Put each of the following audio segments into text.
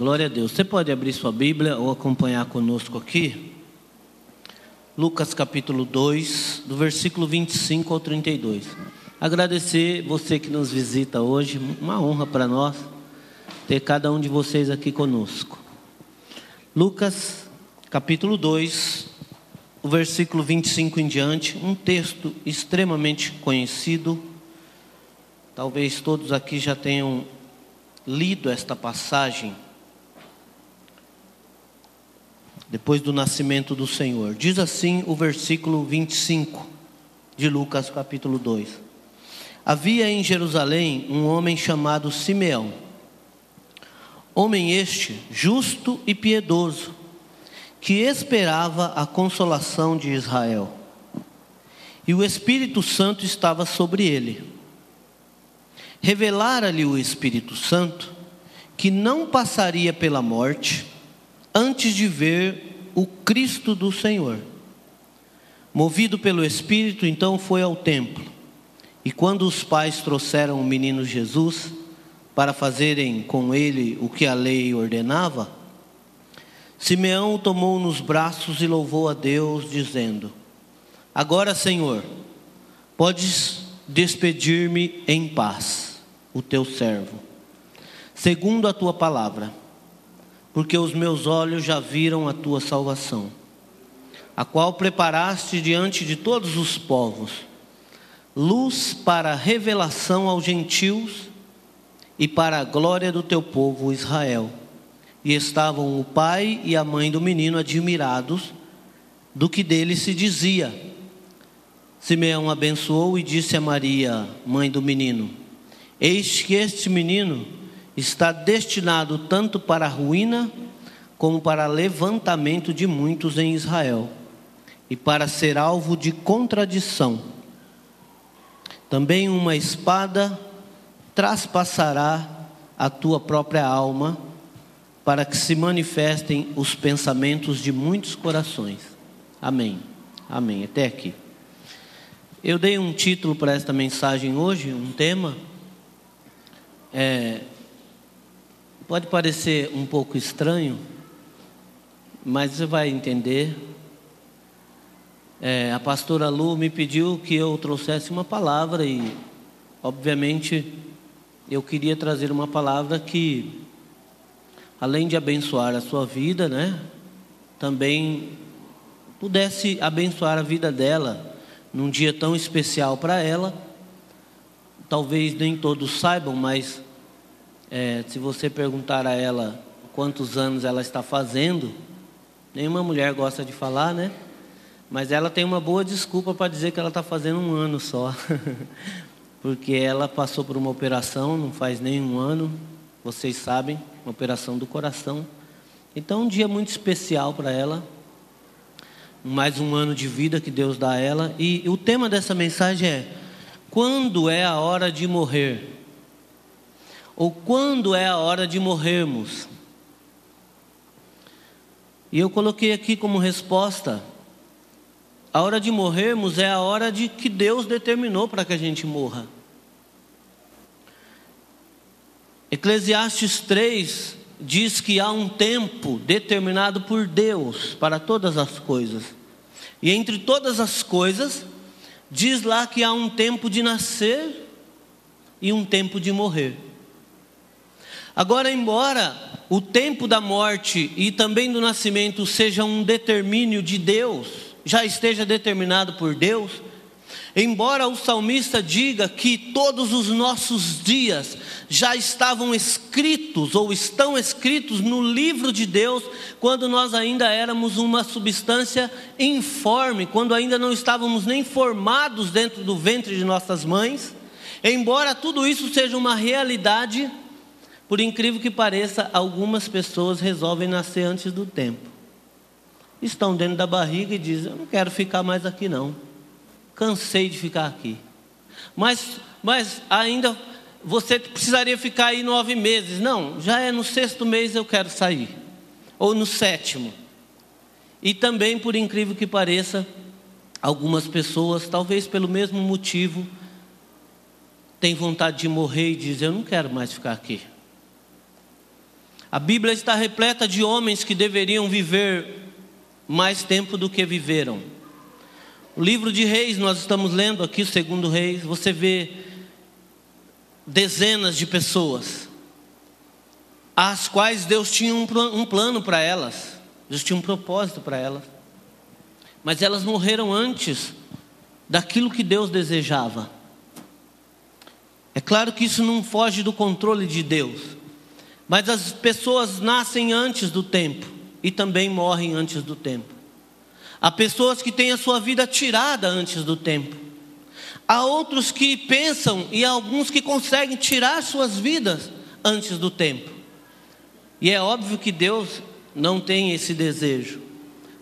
glória a Deus. Você pode abrir sua Bíblia ou acompanhar conosco aqui. Lucas capítulo 2, do versículo 25 ao 32. Agradecer você que nos visita hoje, uma honra para nós ter cada um de vocês aqui conosco. Lucas capítulo 2, o versículo 25 em diante, um texto extremamente conhecido. Talvez todos aqui já tenham lido esta passagem depois do nascimento do Senhor. Diz assim o versículo 25 de Lucas capítulo 2. Havia em Jerusalém um homem chamado Simeão, homem este justo e piedoso, que esperava a consolação de Israel, e o Espírito Santo estava sobre ele. Revelara-lhe o Espírito Santo que não passaria pela morte antes de ver o Cristo do Senhor. Movido pelo Espírito, então foi ao templo. E quando os pais trouxeram o menino Jesus para fazerem com ele o que a lei ordenava, Simeão o tomou nos braços e louvou a Deus, dizendo: Agora, Senhor, podes despedir-me em paz, o teu servo, segundo a tua palavra, porque os meus olhos já viram a tua salvação, a qual preparaste diante de todos os povos, luz para a revelação aos gentios e para a glória do teu povo Israel. E estavam o pai e a mãe do menino admirados do que dele se dizia. Simeão abençoou e disse a Maria, mãe do menino: Eis que este menino está destinado tanto para a ruína como para levantamento de muitos em Israel, e para ser alvo de contradição. Também uma espada traspassará a tua própria alma, para que se manifestem os pensamentos de muitos corações. Amém. Amém. Até aqui. Eu dei um título para esta mensagem hoje, um tema. Pode parecer um pouco estranho, mas você vai entender. A pastora Lu me pediu que eu trouxesse uma palavra e, obviamente, eu queria trazer uma palavra que, além de abençoar a sua vida, também pudesse abençoar a vida dela num dia tão especial para ela. Talvez nem todos saibam, mas se você perguntar a ela quantos anos ela está fazendo, nenhuma mulher gosta de falar, mas ela tem uma boa desculpa para dizer que ela está fazendo um ano só, porque ela passou por uma operação, não faz nem um ano, vocês sabem, uma operação do coração. Então um dia muito especial para ela, mais um ano de vida que Deus dá a ela. E o tema dessa mensagem é: quando é a hora de morrer? Ou quando é a hora de morrermos? E eu coloquei aqui como resposta: a hora de morrermos é a hora de que Deus determinou para que a gente morra. Eclesiastes 3 diz que há um tempo determinado por Deus para todas as coisas. E entre todas as coisas, diz lá que há um tempo de nascer e um tempo de morrer. Agora, embora o tempo da morte e também do nascimento seja um determínio de Deus, já esteja determinado por Deus, embora o salmista diga que todos os nossos dias já estavam escritos ou estão escritos no livro de Deus, quando nós ainda éramos uma substância informe, quando ainda não estávamos nem formados dentro do ventre de nossas mães, embora tudo isso seja uma realidade, por incrível que pareça, algumas pessoas resolvem nascer antes do tempo. Estão dentro da barriga e dizem: eu não quero ficar mais aqui não. Cansei de ficar aqui. Mas ainda você precisaria ficar aí 9 meses. Não, já é no 6º mês eu quero sair. Ou no 7º. E também, por incrível que pareça, algumas pessoas, talvez pelo mesmo motivo, têm vontade de morrer e dizem: eu não quero mais ficar aqui. A Bíblia está repleta de homens que deveriam viver mais tempo do que viveram. O livro de Reis, nós estamos lendo aqui, o segundo Reis, você vê dezenas de pessoas, as quais Deus tinha um plano para elas, Deus tinha um propósito para elas, mas elas morreram antes daquilo que Deus desejava. É claro que isso não foge do controle de Deus, mas as pessoas nascem antes do tempo e também morrem antes do tempo. Há pessoas que têm a sua vida tirada antes do tempo. Há outros que pensam e há alguns que conseguem tirar suas vidas antes do tempo. E é óbvio que Deus não tem esse desejo,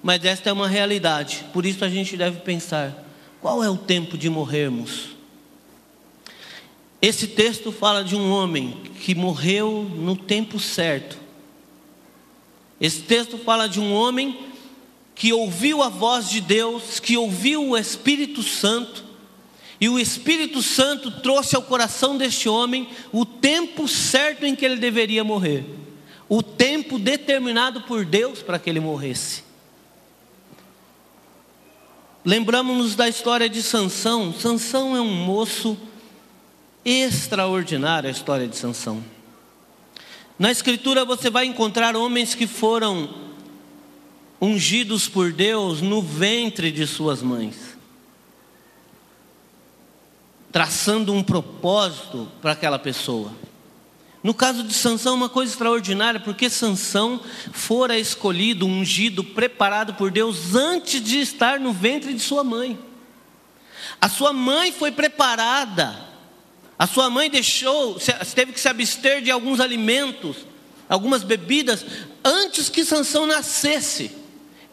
mas esta é uma realidade. Por isso a gente deve pensar: qual é o tempo de morrermos? Esse texto fala de um homem que morreu no tempo certo. Esse texto fala de um homem que ouviu a voz de Deus, que ouviu o Espírito Santo, e o Espírito Santo trouxe ao coração deste homem o tempo certo em que ele deveria morrer, o tempo determinado por Deus para que ele morresse. Lembramos-nos da história de Sansão. Sansão é um moço extraordinário, a história de Sansão. Na Escritura você vai encontrar homens que foram ungidos por Deus no ventre de suas mães, traçando um propósito para aquela pessoa. No caso de Sansão, uma coisa extraordinária, porque Sansão fora escolhido, ungido, preparado por Deus antes de estar no ventre de sua mãe. A sua mãe foi preparada, a sua mãe teve que se abster de alguns alimentos, algumas bebidas, antes que Sansão nascesse.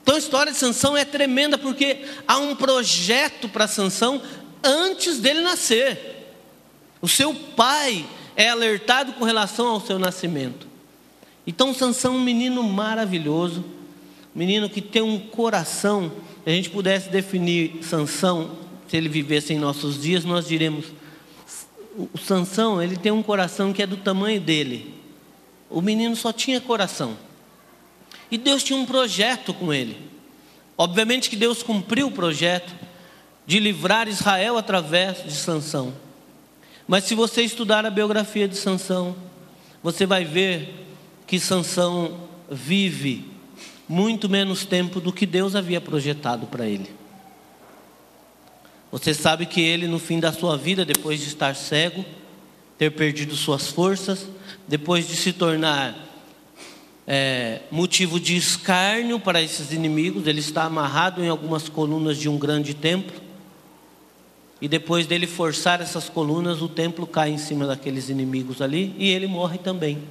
Então a história de Sansão é tremenda, porque há um projeto para Sansão antes dele nascer. O seu pai é alertado com relação ao seu nascimento. Então Sansão é um menino maravilhoso, um menino que tem um coração. Se a gente pudesse definir Sansão, se ele vivesse em nossos dias, nós diremos: o Sansão, ele tem um coração que é do tamanho dele. O menino só tinha coração, e Deus tinha um projeto com ele. Obviamente que Deus cumpriu o projeto de livrar Israel através de Sansão. Mas se você estudar a biografia de Sansão, você vai ver que Sansão vive muito menos tempo do que Deus havia projetado para ele. Você sabe que ele, no fim da sua vida, depois de estar cego, ter perdido suas forças, depois de se tornar motivo de escárnio para esses inimigos, ele está amarrado em algumas colunas de um grande templo. E depois dele forçar essas colunas, o templo cai em cima daqueles inimigos ali, e ele morre também.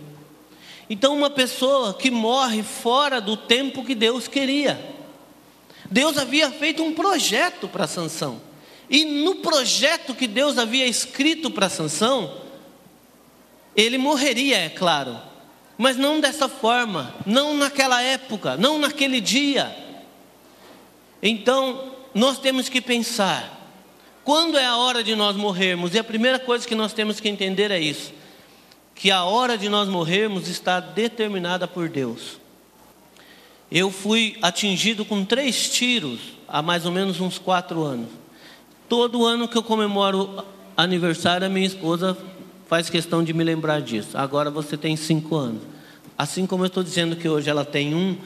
Então uma pessoa que morre fora do tempo que Deus queria. Deus havia feito um projeto para Sansão, e no projeto que Deus havia escrito para Sansão, ele morreria, é claro, mas não dessa forma, não naquela época, não naquele dia. Então nós temos que pensar: quando é a hora de nós morrermos? E a primeira coisa que nós temos que entender é isso: que a hora de nós morrermos está determinada por Deus. Eu fui atingido com 3 tiros há mais ou menos uns 4 anos. Todo ano que eu comemoro aniversário, a minha esposa faz questão de me lembrar disso. Agora você tem 5 anos. Assim como eu estou dizendo que hoje ela tem 1,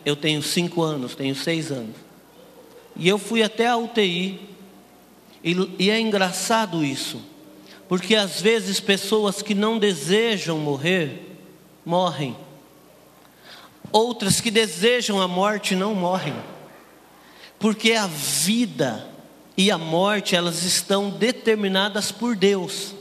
eu tenho 5 anos, tenho 6 anos. E eu fui até a UTI. E é engraçado isso, porque às vezes pessoas que não desejam morrer, morrem. Outras que desejam a morte não morrem, porque a vida e a morte, elas estão determinadas por Deus.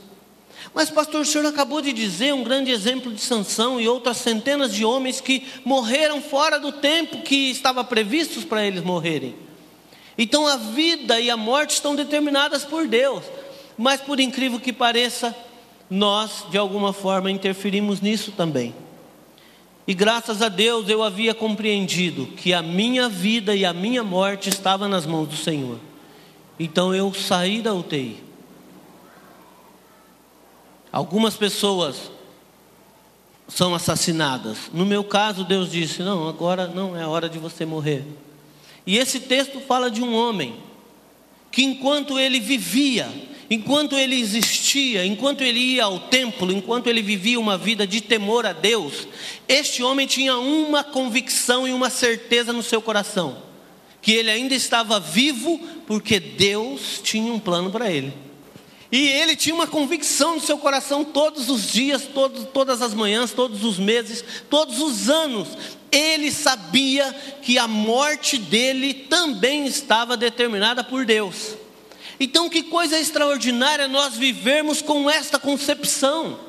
Mas pastor, o senhor acabou de dizer um grande exemplo de Sansão e outras centenas de homens que morreram fora do tempo que estava previsto para eles morrerem. Então a vida e a morte estão determinadas por Deus. Mas por incrível que pareça, nós de alguma forma interferimos nisso também. E graças a Deus eu havia compreendido que a minha vida e a minha morte estavam nas mãos do Senhor. Então eu saí da UTI. Algumas pessoas são assassinadas. No meu caso, Deus disse: não, agora não é a hora de você morrer. E esse texto fala de um homem que enquanto ele vivia, enquanto ele existia, enquanto ele ia ao templo, enquanto ele vivia uma vida de temor a Deus, este homem tinha uma convicção e uma certeza no seu coração: que ele ainda estava vivo porque Deus tinha um plano para ele. E ele tinha uma convicção no seu coração todos os dias, todas as manhãs, todos os meses, todos os anos. Ele sabia que a morte dele também estava determinada por Deus. Então, que coisa extraordinária nós vivermos com esta concepção.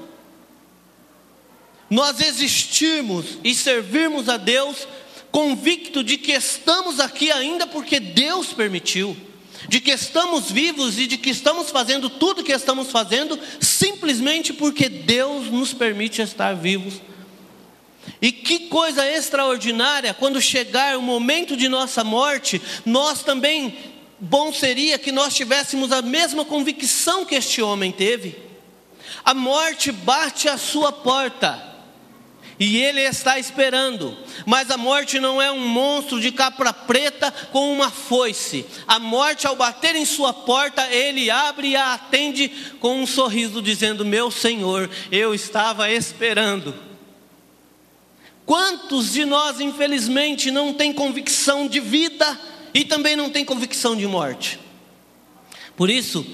Nós existirmos e servirmos a Deus convicto de que estamos aqui ainda porque Deus permitiu, de que estamos vivos e de que estamos fazendo tudo que estamos fazendo simplesmente porque Deus nos permite estar vivos. E que coisa extraordinária quando chegar o momento de nossa morte, nós também, bom seria que nós tivéssemos a mesma convicção que este homem teve. A morte bate à sua porta e ele está esperando, mas a morte não é um monstro de capa preta com uma foice. A morte, ao bater em sua porta, ele abre e a atende com um sorriso, dizendo: meu Senhor, eu estava esperando. Quantos de nós, infelizmente, não tem convicção de vida e também não tem convicção de morte? Por isso,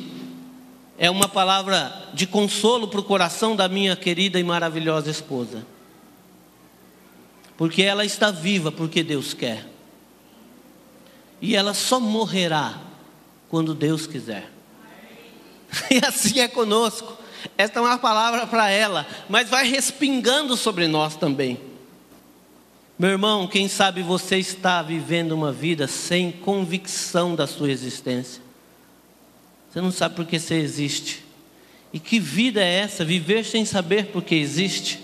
é uma palavra de consolo para o coração da minha querida e maravilhosa esposa. Porque ela está viva porque Deus quer. E ela só morrerá quando Deus quiser. E assim é conosco. Esta é uma palavra para ela, mas vai respingando sobre nós também. Meu irmão, quem sabe você está vivendo uma vida sem convicção da sua existência. Você não sabe por que você existe. E que vida é essa? Viver sem saber por que existe.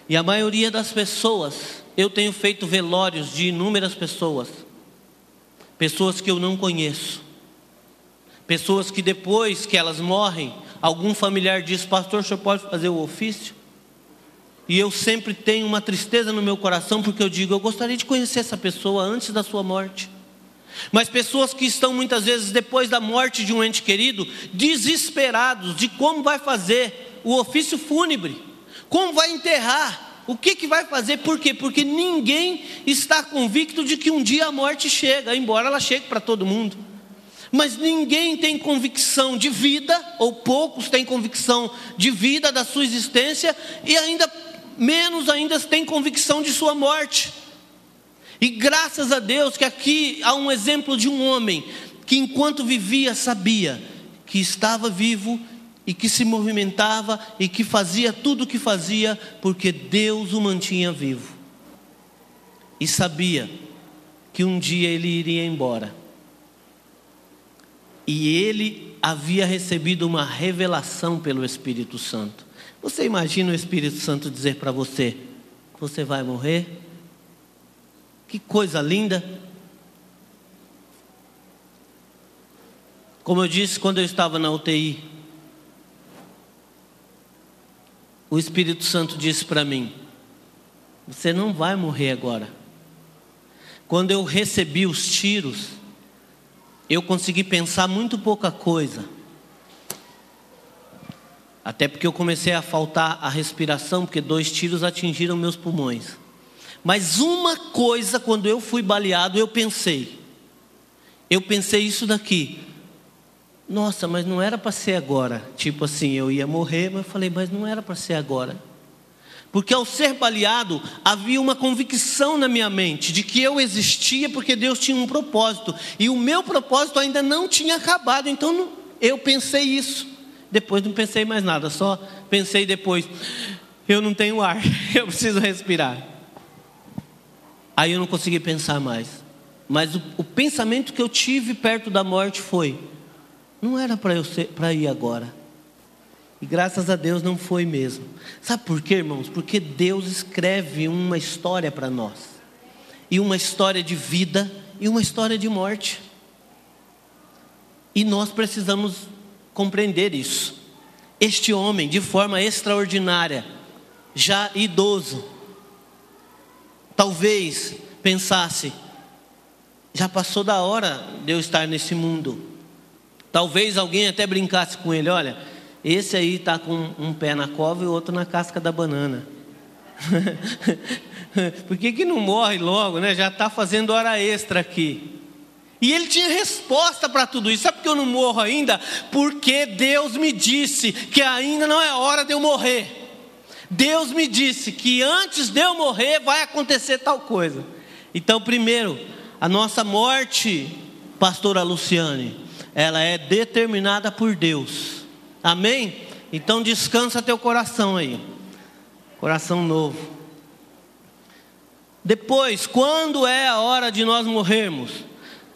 E a maioria das pessoas, eu tenho feito velórios de inúmeras pessoas. Pessoas que eu não conheço. Pessoas que depois que elas morrem, algum familiar diz: pastor, o senhor pode fazer o ofício? E eu sempre tenho uma tristeza no meu coração, porque eu digo: eu gostaria de conhecer essa pessoa antes da sua morte. Mas pessoas que estão muitas vezes depois da morte de um ente querido, desesperados de como vai fazer o ofício fúnebre, como vai enterrar, o que vai fazer. Por quê? Porque ninguém está convicto de que um dia a morte chega, embora ela chegue para todo mundo. Mas ninguém tem convicção de vida, ou poucos têm convicção de vida, da sua existência, e ainda menos ainda tem convicção de sua morte. E graças a Deus que aqui há um exemplo de um homem que enquanto vivia sabia que estava vivo e que se movimentava e que fazia tudo o que fazia porque Deus o mantinha vivo. E sabia que um dia ele iria embora. E ele havia recebido uma revelação pelo Espírito Santo. Você imagina o Espírito Santo dizer para você que você vai morrer? Que coisa linda. Como eu disse, quando eu estava na UTI, o Espírito Santo disse para mim: você não vai morrer agora. Quando eu recebi os tiros, eu consegui pensar muito pouca coisa. Até porque eu comecei a faltar a respiração, porque 2 tiros atingiram meus pulmões. Mas uma coisa, quando eu fui baleado, eu pensei isso daqui: nossa, mas não era para ser agora. Tipo assim, eu ia morrer, mas eu falei: mas não era para ser agora. Porque ao ser baleado, havia uma convicção na minha mente de que eu existia porque Deus tinha um propósito. E o meu propósito ainda não tinha acabado. Então eu pensei isso. Depois não pensei mais nada, só pensei depois: eu não tenho ar, eu preciso respirar. Aí eu não consegui pensar mais. Mas o pensamento que eu tive perto da morte foi: não era para ir agora. E graças a Deus não foi mesmo. Sabe por quê, irmãos? Porque Deus escreve uma história para nós. E uma história de vida e uma história de morte. E nós precisamos compreender isso. Este homem, de forma extraordinária, já idoso, talvez pensasse: já passou da hora de eu estar nesse mundo. Talvez alguém até brincasse com ele: olha, esse aí está com um pé na cova e o outro na casca da banana. Por que não morre logo, né? Já está fazendo hora extra aqui. E ele tinha resposta para tudo isso. Sabe por que eu não morro ainda? Porque Deus me disse que ainda não é hora de eu morrer. Deus me disse que antes de eu morrer vai acontecer tal coisa. Então, primeiro, a nossa morte, pastora Luciane, ela é determinada por Deus. Amém? Então descansa teu coração aí. Coração novo. Depois, quando é a hora de nós morrermos?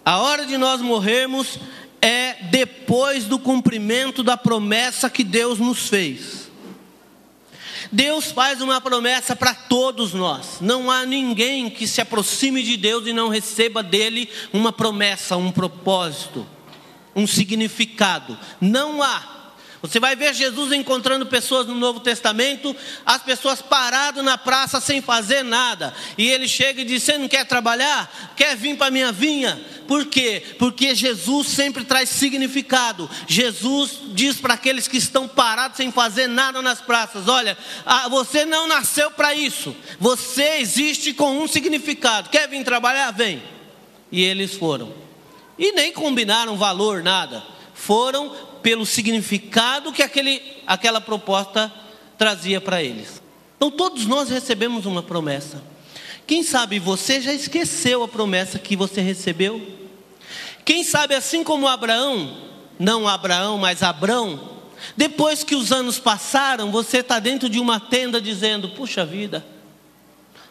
A hora de nós morrermos é depois do cumprimento da promessa que Deus nos fez. Deus faz uma promessa para todos nós. Não há ninguém que se aproxime de Deus e não receba dele uma promessa, um propósito, um significado. Não há. Você vai ver Jesus encontrando pessoas no Novo Testamento, as pessoas paradas na praça sem fazer nada. E ele chega e diz: você não quer trabalhar? Quer vir para a minha vinha? Por quê? Porque Jesus sempre traz significado. Jesus diz para aqueles que estão parados sem fazer nada nas praças: olha, você não nasceu para isso. Você existe com um significado. Quer vir trabalhar? Vem. E eles foram. E nem combinaram valor, nada. Foram pelo significado que aquela proposta trazia para eles. Então todos nós recebemos uma promessa. Quem sabe você já esqueceu a promessa que você recebeu? Quem sabe, assim como Abraão, não Abraão, mas Abrão, depois que os anos passaram, você está dentro de uma tenda dizendo: puxa vida,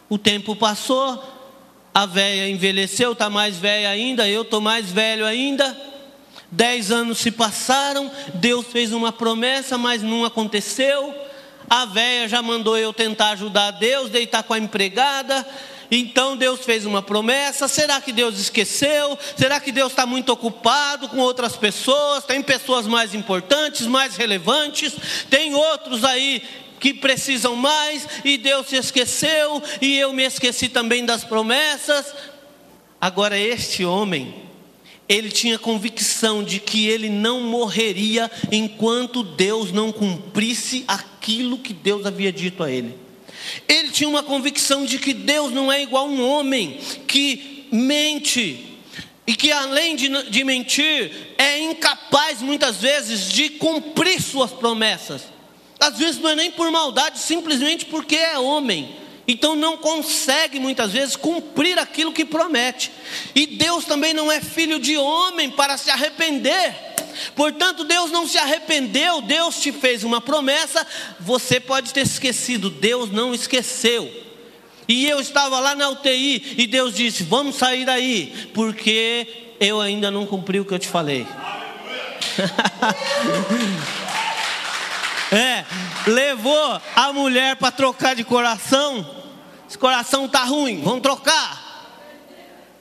o tempo passou, a velha envelheceu, está mais velha ainda, eu estou mais velho ainda. 10 anos se passaram, Deus fez uma promessa, mas não aconteceu. A velha já mandou eu tentar ajudar Deus, deitar com a empregada. Então Deus fez uma promessa. Será que Deus esqueceu? Será que Deus está muito ocupado com outras pessoas? Tem pessoas mais importantes, mais relevantes. Tem outros aí que precisam mais, e Deus se esqueceu, e eu me esqueci também das promessas. Agora este homem, ele tinha convicção de que ele não morreria enquanto Deus não cumprisse aquilo que Deus havia dito a ele. Ele tinha uma convicção de que Deus não é igual a um homem que mente, e que além de mentir, é incapaz muitas vezes de cumprir suas promessas. Às vezes não é nem por maldade, simplesmente porque é homem. Então não consegue muitas vezes cumprir aquilo que promete. E Deus também não é filho de homem para se arrepender. Portanto, Deus não se arrependeu. Deus te fez uma promessa. Você pode ter esquecido, Deus não esqueceu. E eu estava lá na UTI e Deus disse: vamos sair daí, porque eu ainda não cumpri o que eu te falei. Levou a mulher para trocar de coração. Esse coração está ruim, vamos trocar.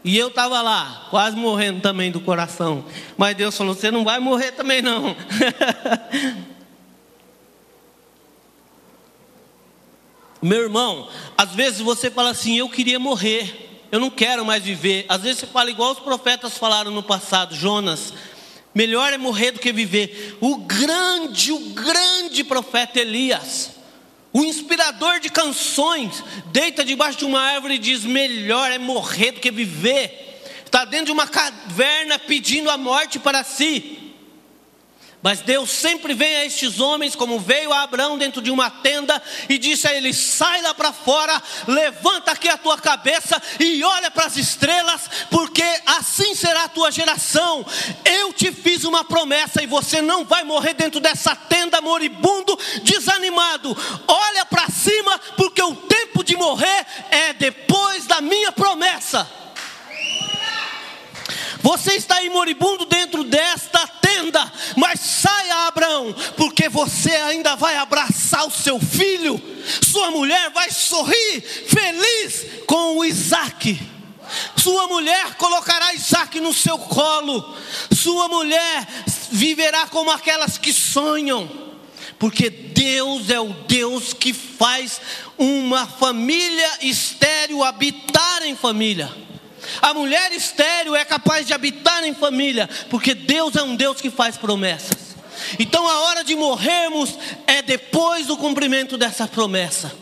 E eu estava lá, quase morrendo também do coração. Mas Deus falou: você não vai morrer também não. Meu irmão, às vezes você fala assim: eu queria morrer, eu não quero mais viver. Às vezes você fala igual os profetas falaram no passado. Jonas: melhor é morrer do que viver. O grande profeta Elias, o inspirador de canções, deita debaixo de uma árvore e diz: melhor é morrer do que viver. Está dentro de uma caverna pedindo a morte para si. Mas Deus sempre vem a estes homens, como veio a Abraão dentro de uma tenda, e disse a ele: sai lá para fora, levanta aqui a tua cabeça e olha para as estrelas, porque assim será a tua geração. Eu te fiz uma promessa e você não vai morrer dentro dessa tenda moribundo, desanimado. Olha para cima, porque o tempo de morrer é depois da minha promessa. Você está aí moribundo dentro desta tenda, mas saia, Abraão, porque você ainda vai abraçar o seu filho. Sua mulher vai sorrir feliz com o Isaque. Sua mulher colocará Isaque no seu colo. Sua mulher viverá como aquelas que sonham, Porque Deus é o Deus que faz uma família estéril habitar em família. A mulher estéril é capaz de habitar em família, porque Deus é um Deus que faz promessas. Então a hora de morrermos é depois do cumprimento dessa promessa.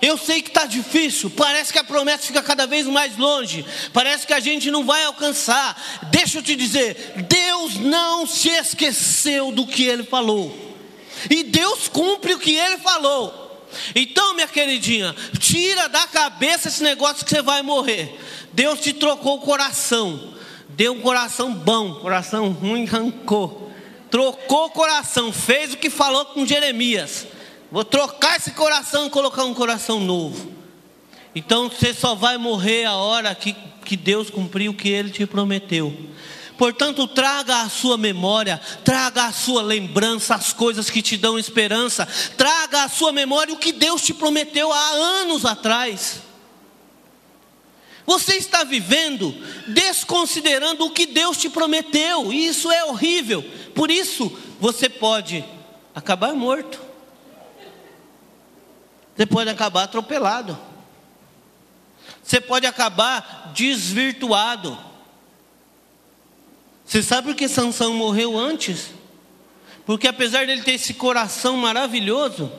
Eu sei que está difícil, parece que a promessa fica cada vez mais longe, parece que a gente não vai alcançar. Deixa eu te dizer, Deus não se esqueceu do que Ele falou, e Deus cumpre o que Ele falou. Então, minha queridinha, tira da cabeça esse negócio que você vai morrer. Deus te trocou o coração, deu um coração bom, coração ruim arrancou. Trocou o coração, fez o que falou com Jeremias: vou trocar esse coração e colocar um coração novo. Então você só vai morrer a hora que Deus cumpriu o que Ele te prometeu. Portanto, traga à sua memória, traga à sua lembrança as coisas que te dão esperança. Traga à sua memória o que Deus te prometeu há anos atrás. Você está vivendo desconsiderando o que Deus te prometeu, e isso é horrível. Por isso, você pode acabar morto. Você pode acabar atropelado. Você pode acabar desvirtuado. Você sabe por que Sansão morreu antes? Porque apesar dele ter esse coração maravilhoso,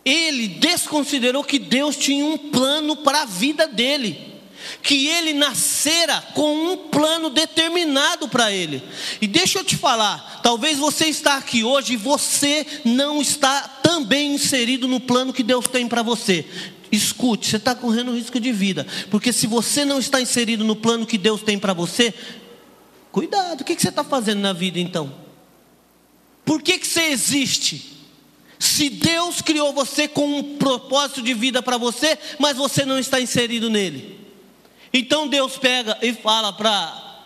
ele desconsiderou que Deus tinha um plano para a vida dele, que ele nascera com um plano determinado para ele. E deixa eu te falar, talvez você está aqui hoje e você não está também inserido no plano que Deus tem para você. Escute, você está correndo risco de vida, porque se você não está inserido no plano que Deus tem para você, cuidado, o que você está fazendo na vida então? Por que você existe? Se Deus criou você com um propósito de vida para você, mas você não está inserido nele. Então Deus pega e fala para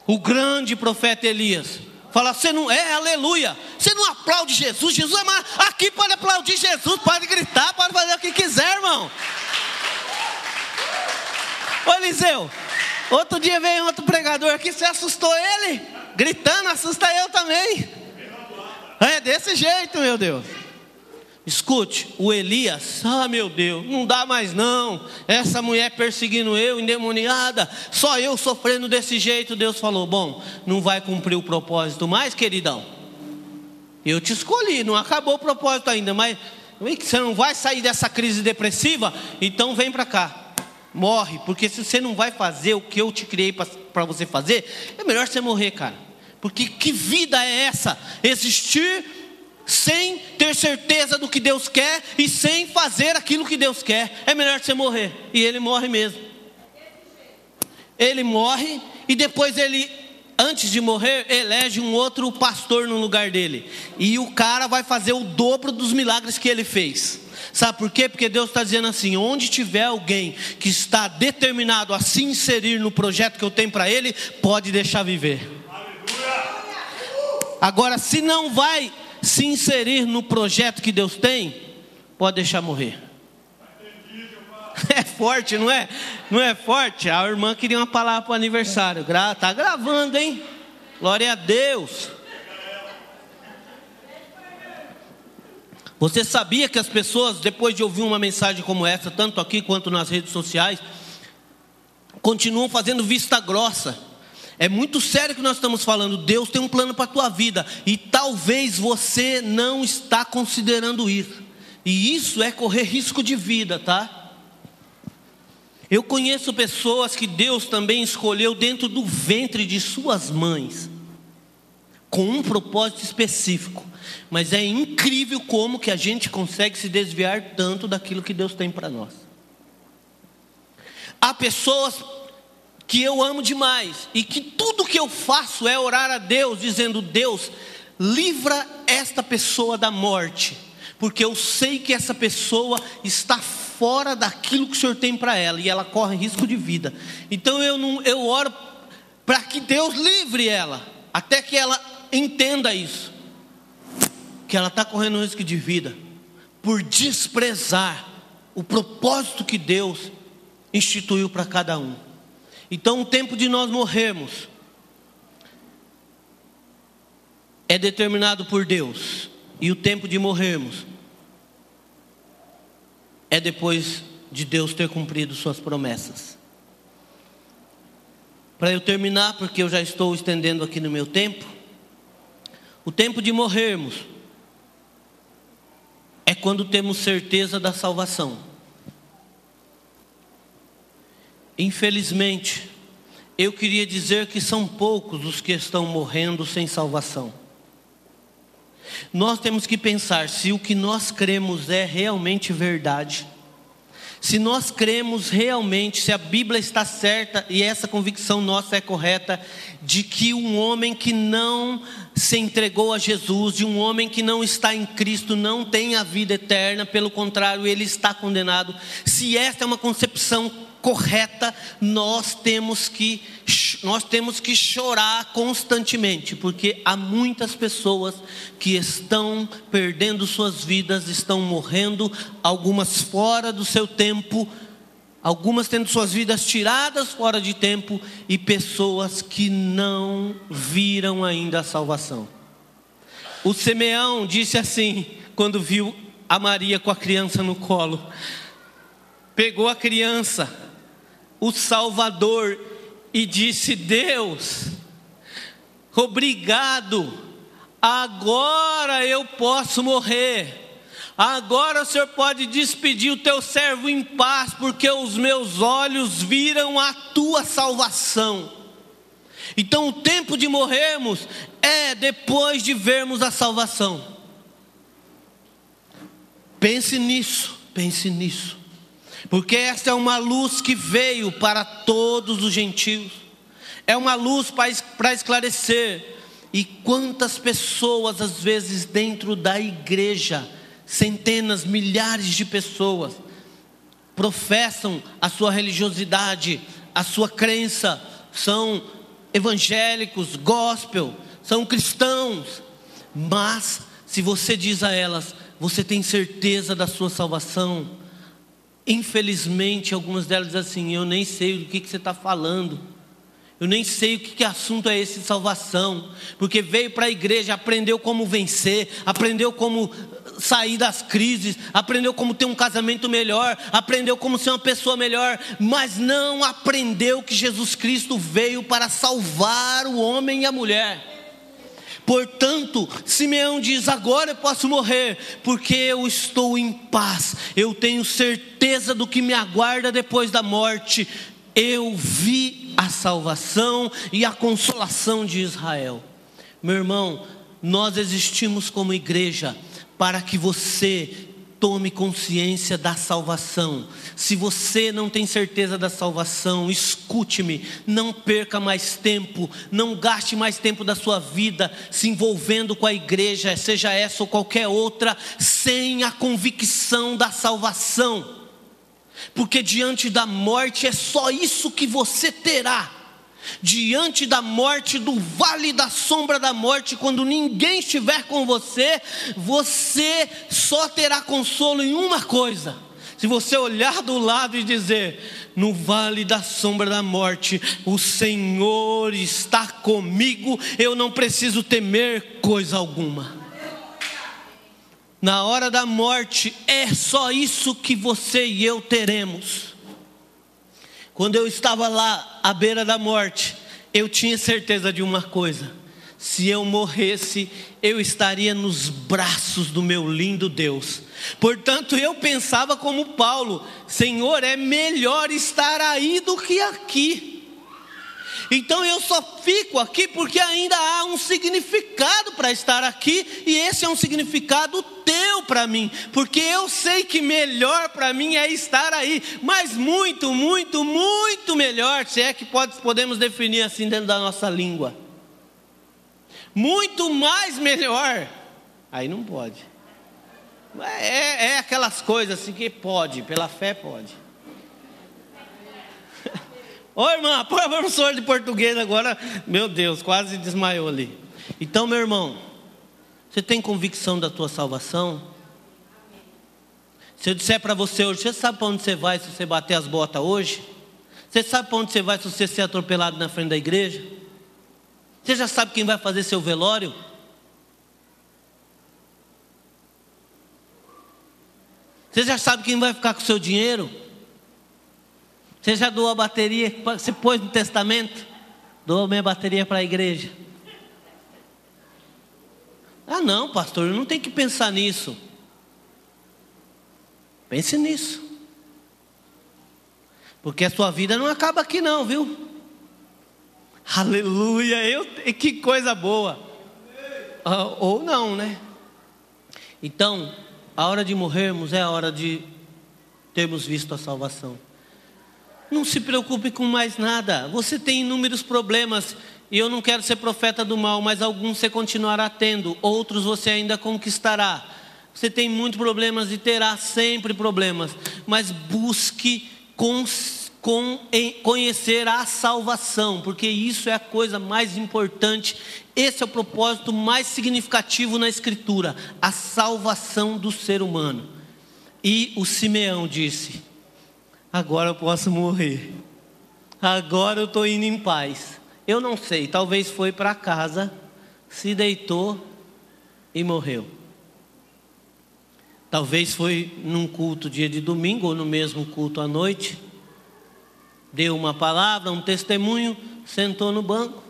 o grande profeta Elias, fala: você não é, aleluia, você não aplaude Jesus, Jesus é mais, aqui pode aplaudir Jesus, pode gritar, pode fazer o que quiser, irmão. Ô Eliseu, outro dia veio outro pregador aqui, você assustou ele, gritando, assusta eu também. É desse jeito, meu Deus. Escute, o Elias, meu Deus, não dá mais não, essa mulher perseguindo eu, endemoniada, só eu sofrendo desse jeito. Deus falou: bom, não vai cumprir o propósito mais, queridão? Eu te escolhi, não acabou o propósito ainda, mas você não vai sair dessa crise depressiva? Então vem para cá, morre, porque se você não vai fazer o que eu te criei para você fazer, é melhor você morrer, cara. Porque que vida é essa? Existir sem ter certeza do que Deus quer e sem fazer aquilo que Deus quer. É melhor você morrer. E ele morre mesmo. Ele morre e depois ele, antes de morrer, elege um outro pastor no lugar dele. E o cara vai fazer o dobro dos milagres que ele fez. Sabe por quê? Porque Deus está dizendo assim: onde tiver alguém que está determinado a se inserir no projeto que eu tenho para ele, pode deixar viver. Agora, se não vai se inserir no projeto que Deus tem, pode deixar morrer. É forte, não é? Não é forte? A irmã queria uma palavra para o aniversário. Está gravando, hein? Glória a Deus. Você sabia que as pessoas, depois de ouvir uma mensagem como essa, tanto aqui quanto nas redes sociais, continuam fazendo vista grossa? É muito sério que nós estamos falando. Deus tem um plano para a tua vida, e talvez você não está considerando isso. E isso é correr risco de vida, tá? Eu conheço pessoas que Deus também escolheu dentro do ventre de suas mães, com um propósito específico. Mas é incrível como que a gente consegue se desviar tanto daquilo que Deus tem para nós. Há pessoas que eu amo demais, e que tudo que eu faço é orar a Deus, dizendo: Deus, livra esta pessoa da morte, porque eu sei que essa pessoa está fora daquilo que o Senhor tem para ela, e ela corre risco de vida. Então eu oro para que Deus livre ela, até que ela entenda isso, que ela está correndo risco de vida, por desprezar o propósito que Deus instituiu para cada um. Então, o tempo de nós morrermos é determinado por Deus e o tempo de morrermos é depois de Deus ter cumprido suas promessas. Para eu terminar, porque eu já estou estendendo aqui no meu tempo, o tempo de morrermos é quando temos certeza da salvação. Infelizmente, eu queria dizer que são poucos os que estão morrendo sem salvação. Nós temos que pensar se o que nós cremos é realmente verdade. Se nós cremos realmente, se a Bíblia está certa e essa convicção nossa é correta, de que um homem que não se entregou a Jesus, de um homem que não está em Cristo, não tem a vida eterna, pelo contrário, ele está condenado. Se esta é uma concepção correta, nós temos que chorar constantemente, porque há muitas pessoas que estão perdendo suas vidas, estão morrendo, algumas fora do seu tempo, algumas tendo suas vidas tiradas fora de tempo, e pessoas que não viram ainda a salvação. O Simeão disse assim, quando viu a Maria com a criança no colo, pegou a criança, o Salvador, e disse: Deus, obrigado, agora eu posso morrer, agora o Senhor pode despedir o teu servo em paz, porque os meus olhos viram a tua salvação. Então o tempo de morrermos é depois de vermos a salvação. Pense nisso, porque esta é uma luz que veio para todos os gentios, é uma luz para esclarecer. E quantas pessoas às vezes dentro da igreja, centenas, milhares de pessoas, professam a sua religiosidade, a sua crença, são evangélicos, gospel, são cristãos, mas se você diz a elas, você tem certeza da sua salvação? Infelizmente, algumas delas dizem assim: eu nem sei do que você está falando, eu nem sei o que assunto é esse de salvação, porque veio para a igreja, aprendeu como vencer, aprendeu como sair das crises, aprendeu como ter um casamento melhor, aprendeu como ser uma pessoa melhor, mas não aprendeu que Jesus Cristo veio para salvar o homem e a mulher. Portanto, Simeão diz: agora eu posso morrer, porque eu estou em paz, eu tenho certeza do que me aguarda depois da morte. Eu vi a salvação e a consolação de Israel. Meu irmão, nós existimos como igreja para que você tome consciência da salvação. Se você não tem certeza da salvação, escute-me, não perca mais tempo, não gaste mais tempo da sua vida se envolvendo com a igreja, seja essa ou qualquer outra, sem a convicção da salvação, porque diante da morte é só isso que você terá. Diante da morte, do vale da sombra da morte, quando ninguém estiver com você, você só terá consolo em uma coisa: se você olhar do lado e dizer: no vale da sombra da morte, o Senhor está comigo, eu não preciso temer coisa alguma. Na hora da morte, é só isso que você e eu teremos. Quando eu estava lá à beira da morte, eu tinha certeza de uma coisa: se eu morresse, eu estaria nos braços do meu lindo Deus. Portanto, eu pensava como Paulo: Senhor, é melhor estar aí do que aqui. Então eu só fico aqui porque ainda há um significado para estar aqui, e esse é um significado teu para mim, porque eu sei que melhor para mim é estar aí, mas muito, muito, muito melhor, se é que podemos definir assim dentro da nossa língua, muito mais melhor, aí não pode, é aquelas coisas assim que pode, pela fé pode. Ô irmã, põe a professora de português agora, meu Deus, quase desmaiou ali. Então, meu irmão, você tem convicção da tua salvação? Se eu disser para você hoje: você sabe para onde você vai se você bater as botas hoje? Você sabe para onde você vai se você ser atropelado na frente da igreja? Você já sabe quem vai fazer seu velório? Você já sabe quem vai ficar com o seu dinheiro? Você já doou a bateria? Você pôs no testamento? Doou minha bateria para a igreja. Ah não, pastor, eu não tenho que pensar nisso. Pense nisso. Porque a sua vida não acaba aqui não, viu? Aleluia, que coisa boa. Ou não, né? Então, a hora de morrermos é a hora de termos visto a salvação. Não se preocupe com mais nada. Você tem inúmeros problemas. E eu não quero ser profeta do mal, mas alguns você continuará tendo. Outros você ainda conquistará. Você tem muitos problemas e terá sempre problemas. Mas busque conhecer a salvação, porque isso é a coisa mais importante. Esse é o propósito mais significativo na Escritura, a salvação do ser humano. E o Simeão disse: agora eu posso morrer, agora eu estou indo em paz. Eu não sei, talvez foi para casa, se deitou e morreu. Talvez foi num culto dia de domingo, ou no mesmo culto à noite, deu uma palavra, um testemunho, sentou no banco,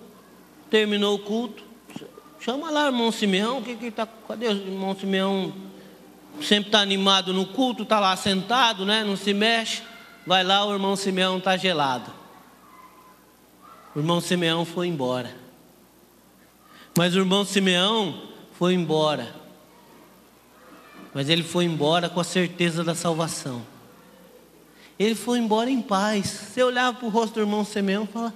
terminou o culto. Chama lá o irmão Simeão, cadê o irmão Simeão? Sempre está animado no culto, está lá sentado, né? Não se mexe. Vai lá, o irmão Simeão está gelado. O irmão Simeão foi embora. Mas o irmão Simeão foi embora. Mas ele foi embora com a certeza da salvação. Ele foi embora em paz. Você olhava para o rosto do irmão Simeão e falava: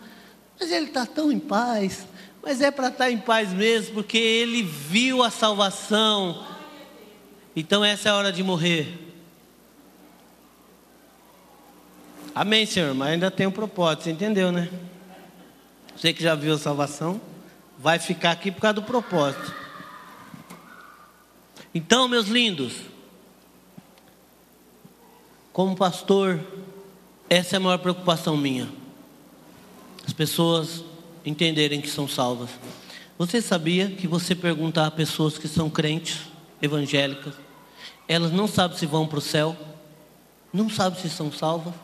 mas ele está tão em paz. Mas é para estar em paz mesmo, porque ele viu a salvação. Então essa é a hora de morrer. Amém, Senhor, mas ainda tem um propósito, você entendeu, né? Você que já viu a salvação, vai ficar aqui por causa do propósito. Então, meus lindos, como pastor, essa é a maior preocupação minha. As pessoas entenderem que são salvas. Você sabia que você perguntar a pessoas que são crentes, evangélicas, elas não sabem se vão para o céu, não sabem se são salvas?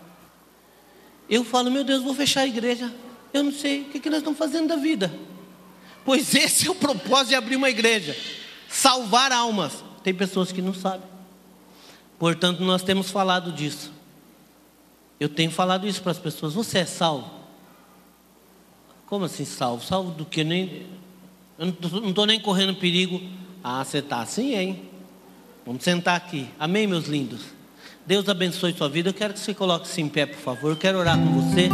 Eu falo: meu Deus, vou fechar a igreja. Eu não sei o que nós estamos fazendo da vida. Pois esse é o propósito de abrir uma igreja: salvar almas. Tem pessoas que não sabem. Portanto, nós temos falado disso. Eu tenho falado isso para as pessoas: você é salvo? Como assim salvo? Salvo do que? Eu não estou nem correndo perigo. Ah, você está assim, hein? Vamos sentar aqui. Amém, meus lindos? Deus abençoe sua vida. Eu quero que você coloque-se em pé, por favor. Eu quero orar com você.